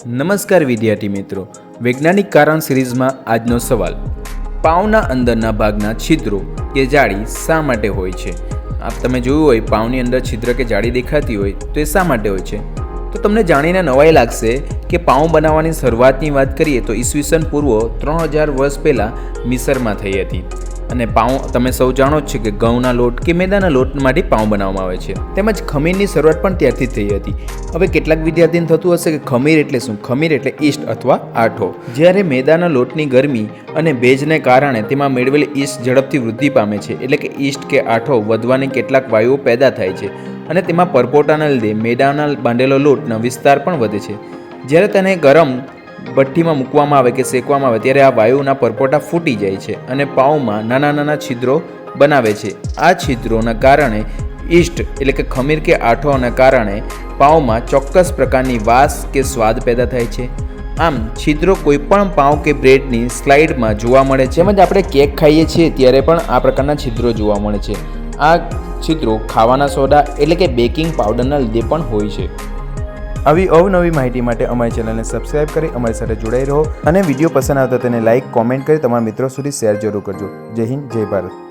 નમસ્કાર વિદ્યાર્થી મિત્રો, વૈજ્ઞાનિક કારણ સિરીઝમાં આજનો સવાલ: પાઉના અંદરના ભાગના છિદ્રો કે જાળી શા માટે હોય છે? તમે જોયું હોય પાઉની અંદર છિદ્ર કે જાળી દેખાતી હોય તો એ શા માટે હોય છે? તો તમને જાણીને નવાઈ લાગશે કે પાઉં બનાવવાની શરૂઆતની વાત કરીએ તો ઈસવીસન પૂર્વ 3000 વર્ષ પહેલાં મિસરમાં થઈ હતી. અને પાઉં તમે સૌ જાણો જ છે કે ઘઉંના લોટ કે મેદાના લોટમાંથી પાઉં બનાવવામાં આવે છે. તેમજ ખમીરની શરૂઆત પણ ત્યારથી જ થઈ હતી. હવે કેટલાક વિદ્યાર્થીને થતું હશે કે ખમીર એટલે શું? ખમીર એટલે ઈસ્ટ અથવા આઠો. જ્યારે મેદાના લોટની ગરમી અને ભેજને કારણે તેમાં મેળવેલી ઈસ્ટ ઝડપથી વૃદ્ધિ પામે છે, એટલે કે ઈસ્ટ કે આઠો વધવાની કેટલાક વાયુઓ પેદા થાય છે અને તેમાં પરપોટાના લીધે મેદાના બાંધેલો લોટનો વિસ્તાર પણ વધે છે. જ્યારે તેને ગરમ ભઠ્ઠીમાં મૂકવામાં આવે કે શેકવામાં આવે ત્યારે આ વાયુના પરપોટા ફૂટી જાય છે અને પાઉંમાં નાના નાના છિદ્રો બનાવે છે. આ છિદ્રોના કારણે ઈસ્ટ એટલે કે ખમીર કે આઠોના કારણે પાઉંમાં ચોક્કસ પ્રકારની વાસ કે સ્વાદ પેદા થાય છે. આમ છિદ્રો કોઈપણ પાઉં કે બ્રેડની સ્લાઇડમાં જોવા મળે છે. તેમજ આપણે કેક ખાઈએ છીએ ત્યારે પણ આ પ્રકારના છિદ્રો જોવા મળે છે. આ છિદ્રો ખાવાના સોડા એટલે કે બેકિંગ પાવડરના લીધે પણ હોય છે. આવી અવનવી માહિતી માટે અમારી ચેનલને સબસ્ક્રાઇબ કરી અમારી સાથે જોડાઈ રહો અને વિડીયો પસંદ આવતો તેને લાઇક, કોમેન્ટ કરી તમારા મિત્રો સુધી શેર જરૂર કરજો. જય હિન્દ, જય ભારત.